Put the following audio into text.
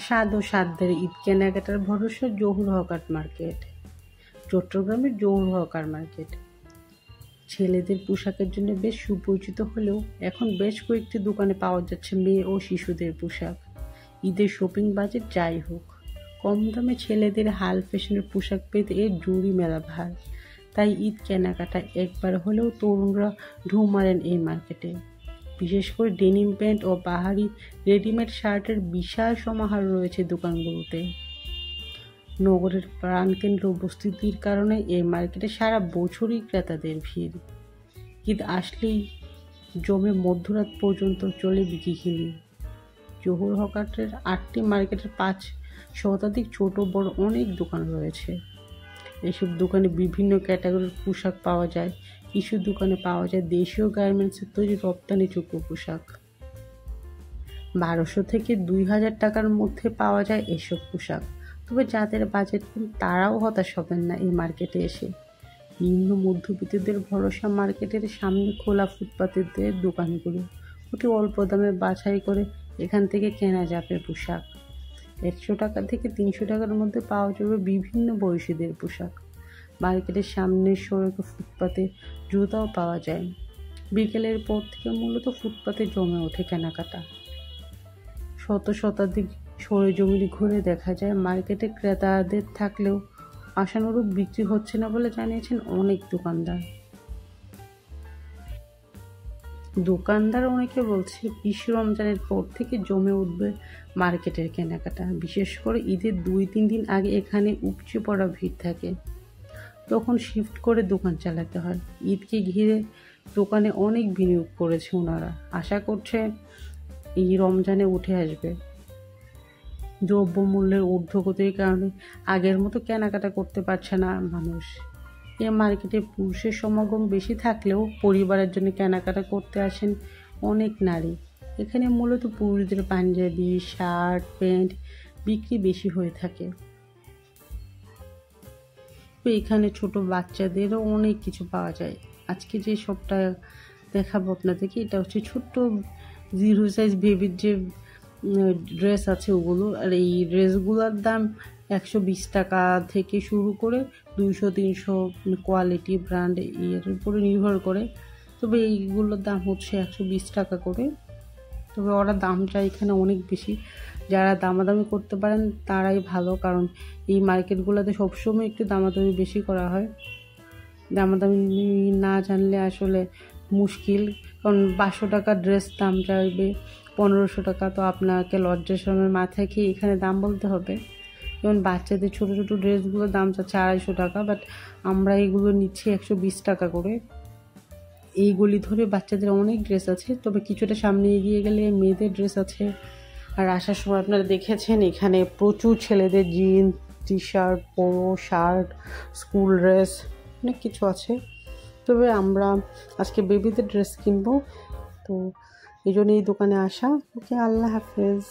স্বাদ ও সাধ্যের ঈদ কেনাকাটার ভরসা জহুর হকার মার্কেট। চট্টগ্রামের জহুর হকার মার্কেট ছেলেদের পোশাকের জন্য বেশ সুপরিচিত হলেও এখন বেশ কয়েকটি দোকানে পাওয়া যাচ্ছে মেয়ে ও শিশুদের পোশাক। ঈদের শপিং বাজেট যাই হোক, কম দামে ছেলেদের হাল ফ্যাশনের পোশাক পেতে এর জুড়ি মেলা ভার। তাই ঈদ কেনাকাটা একবার হলেও তরুণরা ঢু মারেন এই মার্কেটে। বিশেষ করে ডেনিম প্যান্ট ও বাহারি রেডিমেড শার্টের বিশাল সমাহার রয়েছে দোকানগুলোতে। নগরের প্রাণকেন্দ্র উপস্থিতির কারণে এই মার্কেটে সারা বছরই ক্রেতাদের ভিড়। ঈদ আসলেই জমে মধ্যরাত পর্যন্ত চলে বিকিকিনি। জহুর হকারের 8টি মার্কেটের 5 শতাধিক ছোট বড় অনেক দোকান রয়েছে। এসব দোকানে বিভিন্ন ক্যাটাগরির পোশাক পাওয়া যায়। কিছু দোকানে পাওয়া যায় দেশীয় গার্মেন্টসের তৈরি রপ্তানিযোগ্য পোশাক। 1200 থেকে 2000 টাকার মধ্যে পাওয়া যায় এসব পোশাক। তবে যাদের বাজেট কম তারাও হতাশ হবেন না এই মার্কেটে এসে। নিম্ন মধ্যবিত্তদের ভরসা মার্কেটের সামনে খোলা ফুটপাতের দোকানগুলো। অতি অল্প দামে বাছাই করে এখান থেকে কেনা যাবে পোশাক। 100 টাকা থেকে 300 টাকার মধ্যে পাওয়া যাবে বিভিন্ন বয়সীদের পোশাক। মার্কেটের সামনের সড়কে ফুটপাতে জুতাও পাওয়া যায়। বিকেলের পর থেকে মূলত ফুটপাতে জমে ওঠে কেনাকাটা। শতাধিক সরেজমিনে ঘুরে দেখা যায় মার্কেটে ক্রেতাদের থাকলেও আশানুরূপ বিক্রি হচ্ছে না বলে জানিয়েছেন অনেক দোকানদার অনেকে বলছে বিশ্ব রমজানের পর থেকে জমে উঠবে মার্কেটের কেনাকাটা। বিশেষ করে ঈদের 2-3 দিন আগে এখানে উপচে পড়া ভিড় থাকে, তখন শিফট করে দোকান চালাতে হয়। ঈদকে ঘিরে দোকানে অনেক বিনিয়োগ করেছে ওনারা, আশা করছে এই রমজানে উঠে আসবে। দ্রব্যমূল্যের ঊর্ধ্বগতির কারণে আগের মতো কেনাকাটা করতে পারছে না মানুষ। এ মার্কেটে পুরুষের সমাগম বেশি থাকলেও পরিবারের জন্য কেনাকাটা করতে আসেন অনেক নারী। এখানে মূলত পুরুষদের পাঞ্জাবি, শার্ট, প্যান্ট বিক্রি বেশি হয়ে থাকে। তো এখানে ছোট বাচ্চাদেরও অনেক কিছু পাওয়া যায়। আজকে যে সবটা দেখাবো আপনাদেরকে, এটা হচ্ছে ছোট্ট 0 সাইজ বেবির যে ড্রেস আছে ওগুলো। আর এই ড্রেসগুলোর দাম 120 টাকা থেকে শুরু করে 200-300 কোয়ালিটি ব্র্যান্ড এর উপরে নির্ভর করে। তবে এইগুলোর দাম হচ্ছে 120 টাকা করে। তবে ওরা দামটা এখানে অনেক বেশি। যারা দামাদামি করতে পারেন তারাই ভালো, কারণ এই মার্কেটগুলোতে সবসময় একটু দামাদামি বেশি করা হয়। দামাদামি না জানলে আসলে মুশকিল, কারণ 500 টাকার ড্রেস দাম চাইবে 1500 টাকা, তো আপনাকে লজ্জার সময় মাথায় খেয়ে এখানে দাম বলতে হবে। যেমন বাচ্চাদের ছোটো ছোটো ড্রেসগুলোর দাম চাচ্ছে 250 টাকা, বাট আমরা এগুলো নিচ্ছি 120 টাকা করে। এইগুলি ধরে বাচ্চাদের অনেক ড্রেস আছে, তবে কিছুটা সামনে এগিয়ে গেলে মেয়েদের ড্রেস আছে। আর আসার সময় আপনারা দেখেছেন এখানে প্রচুর ছেলেদের jeans, T shirt, polo shirt, school dress অনেক কিছু আছে। তবে আমরা আজকে বেবিদের ড্রেস কিনবো, তো এই জন্য এই দোকানে আসা। ওকে, আল্লাহ হাফেজ।